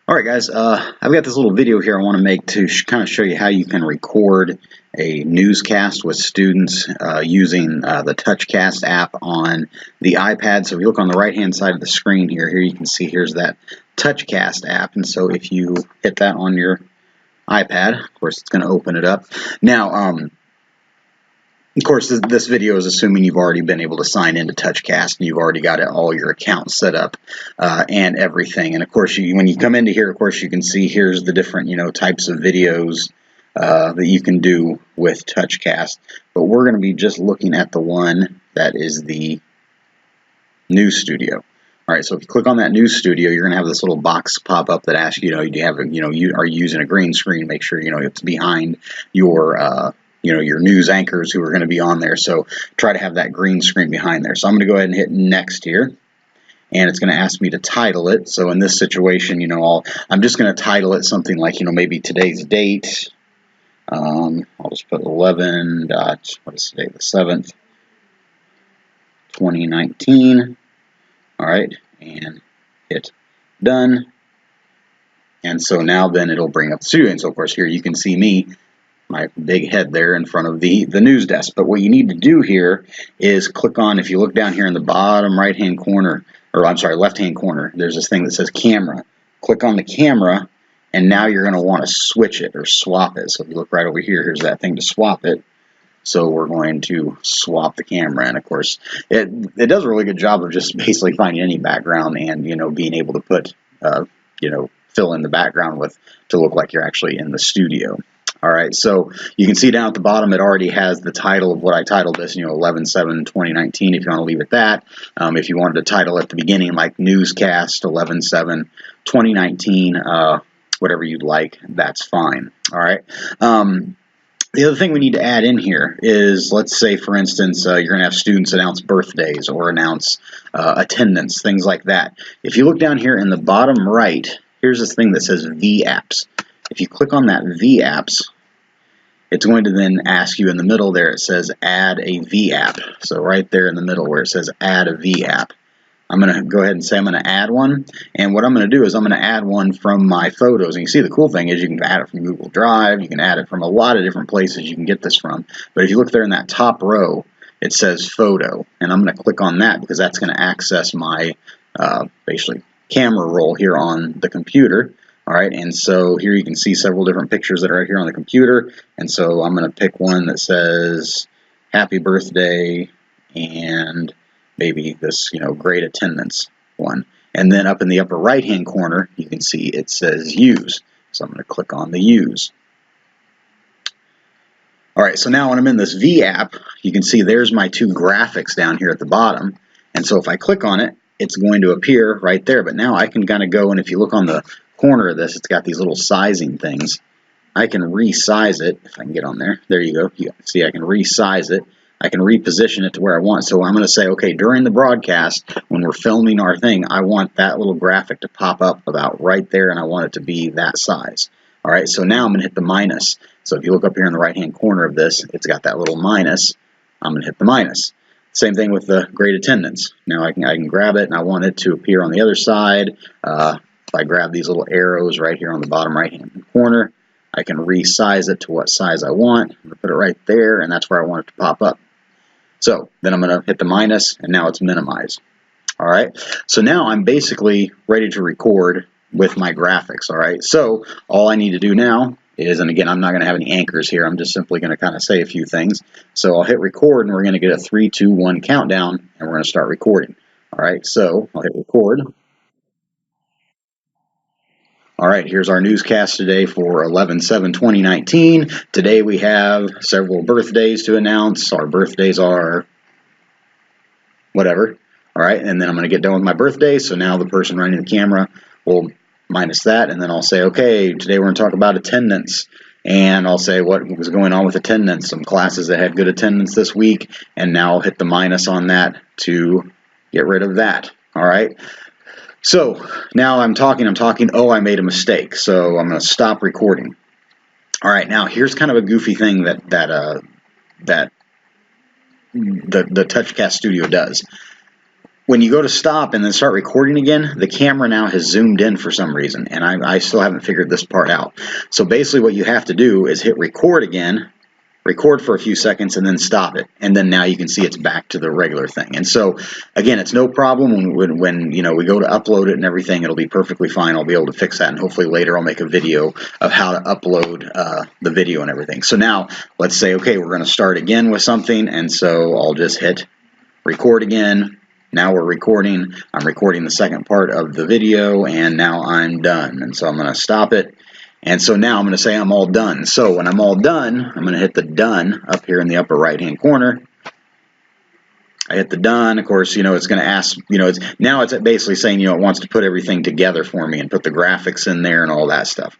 All right, guys, I've got this little video here I want to make to kind of show you how you can record a newscast with students using the Touchcast app on the iPad. So if you look on the right-hand side of the screen here you can see here's that Touchcast app. And so if you hit that on your iPad, of course, it's going to open it up. Now, of course, this video is assuming you've already been able to sign into Touchcast and you've already got all your accounts set up and everything. And of course, when you come into here, of course, you can see here's the different types of videos that you can do with Touchcast. But we're going to be just looking at the one that is the News Studio. All right, so if you click on that News Studio, you're going to have this little box pop up that asks you, do you have you are using a green screen? Make sure it's behind your your news anchors who are going to be on there. So try to have that green screen behind there. So I'm going to go ahead and hit next here, and it's going to ask me to title it. So in this situation, I'm just going to title it something like maybe today's date. I'll just put 11. What is today? The 7th, 2019. All right, and hit done. And so now then it'll bring up the studio. And so of course here you can see me, my big head there in front of the news desk. But what you need to do here is click on, if you look down here in the bottom right-hand corner, or I'm sorry, left-hand corner, there's this thing that says camera. Click on the camera, and now you're going to want to switch it or swap it. So if you look right over here, here's that thing to swap it. So we're going to swap the camera, and of course, it does a really good job of just basically finding any background and being able to put fill in the background to look like you're actually in the studio. All right, so you can see down at the bottom it already has the title of what I titled this, 11/7/2019, if you want to leave it that. If you wanted to title at the beginning like Newscast 11/7/2019, whatever you'd like, that's fine. All right. The other thing we need to add in here is, let's say, for instance, you're going to have students announce birthdays or announce attendance, things like that. If you look down here in the bottom right, here's this thing that says V-Apps. If you click on that V-Apps, it's going to then ask you in the middle there, it says add a V-App. So right there in the middle where it says add a V-App, I'm going to go ahead and say I'm going to add one. And what I'm going to do is I'm going to add one from my photos. And you see the cool thing is you can add it from Google Drive. You can add it from a lot of different places you can get this from. But if you look there in that top row, it says photo. And I'm going to click on that because that's going to access my basically camera roll here on the computer. All right, and so here you can see several different pictures that are right here on the computer. And so I'm going to pick one that says happy birthday and maybe this, great attendance one. And then up in the upper right-hand corner, you can see it says use. So I'm going to click on the use. All right, so now when I'm in this V app, you can see there's my two graphics down here at the bottom. And so if I click on it, it's going to appear right there. But now I can kind of go, and if you look on the corner of this, it's got these little sizing things. I can resize it if I can get on there. There you go. You see, I can resize it. I can reposition it to where I want. So I'm going to say, okay, during the broadcast, when we're filming our thing, I want that little graphic to pop up about right there, and I want it to be that size. All right, so now I'm going to hit the minus. So if you look up here in the right-hand corner of this, it's got that little minus. I'm going to hit the minus. Same thing with the great attendance. Now I can grab it, and I want it to appear on the other side. If I grab these little arrows right here on the bottom right-hand corner, I can resize it to what size I want. I'm going to put it right there, and that's where I want it to pop up. So then I'm going to hit the minus, and now it's minimized. All right, so now I'm basically ready to record with my graphics. All right, so all I need to do now is, and again, I'm not going to have any anchors here. I'm just simply going to kind of say a few things. So I'll hit record, and we're going to get a 3, 2, 1 countdown, and we're going to start recording. All right, so I'll hit record. All right, here's our newscast today for 11/7/2019. Today we have several birthdays to announce. Our birthdays are whatever. All right, and then I'm going to get done with my birthday. So now the person running the camera will minus that, and then I'll say, okay, today we're going to talk about attendance. And I'll say what was going on with attendance, some classes that had good attendance this week, and now I'll hit the minus on that to get rid of that. All right. So now I'm talking, oh, I made a mistake. So I'm going to stop recording. All right, now here's kind of a goofy thing that the Touchcast Studio does. when you go to stop and then start recording again, the camera now has zoomed in for some reason, and I still haven't figured this part out. So basically what you have to do is hit record again, record for a few seconds, and then stop it, and then now you can see it's back to the regular thing. And so again, it's no problem when you know, we go to upload it and everything, it'll be perfectly fine. I'll be able to fix that, and hopefully later I'll make a video of how to upload the video and everything. So now let's say, okay, we're going to start again with something, and so I'll just hit record again. Now we're recording. I'm recording the second part of the video, and now I'm done. And so I'm going to stop it. And so now I'm going to say I'm all done. So when I'm all done, I'm going to hit the done up here in the upper right hand corner. I hit the done. Of course, you know, it's going to ask, you know, it's basically saying, you know, it wants to put everything together for me and put the graphics in there and all that stuff.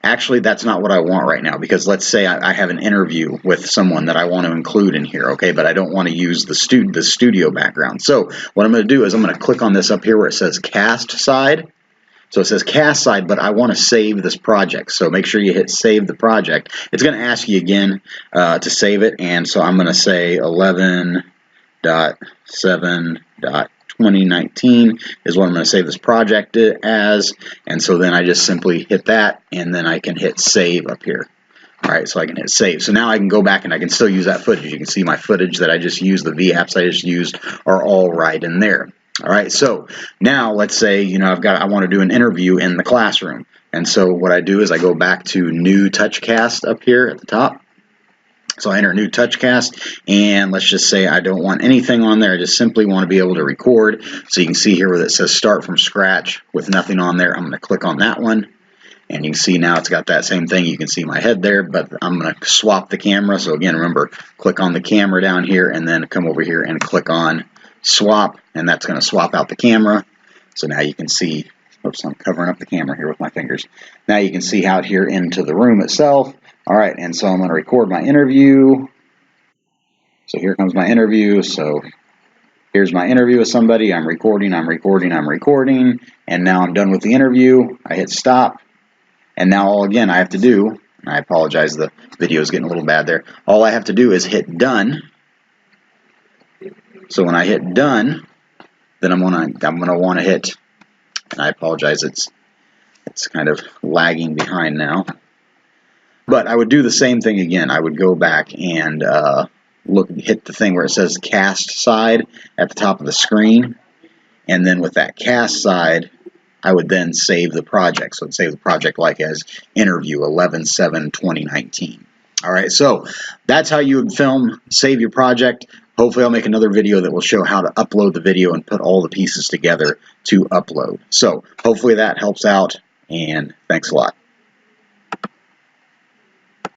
Actually, that's not what I want right now, because let's say I have an interview with someone that I want to include in here, okay, but I don't want to use the studio background. So what I'm going to do is I'm going to click on this up here where it says cast side. So it says cast side, but I want to save this project. So make sure you hit save the project. It's going to ask you again to save it, and so I'm going to say 11.7.2019 is what I'm going to save this project as, and so then I just simply hit that, and then I can hit save up here. Alright, so I can hit save. So now I can go back and I can still use that footage. You can see my footage that I just used, the VApps I just used are all right in there. Alright, so now let's say, you know, I want to do an interview in the classroom. And so what I do is I go back to new Touchcast up here at the top. So I enter new Touchcast, and let's just say I don't want anything on there. I just simply want to be able to record. So you can see here where it says start from scratch with nothing on there. I'm going to click on that one, and you can see now it's got that same thing. You can see my head there, but I'm going to swap the camera. So again, remember, click on the camera down here, and then come over here and click on swap, and that's going to swap out the camera. So now you can see, oops, I'm covering up the camera here with my fingers. Now you can see out here into the room itself. All right, and so I'm going to record my interview. So here comes my interview. So here's my interview with somebody. I'm recording, and now I'm done with the interview. I hit stop, and now all again I have to do, and I apologize, the video is getting a little bad there. All I have to do is hit done. So when I hit done, then I'm gonna want to hit, and I apologize, it's kind of lagging behind now. But I would do the same thing again. I would go back and hit the thing where it says cast side at the top of the screen, and then with that cast side, I would then save the project. So I'd save the project like as interview 11/7/2019. All right, so that's how you would film, save your project. Hopefully I'll make another video that will show how to upload the video and put all the pieces together to upload. So hopefully that helps out, and thanks a lot.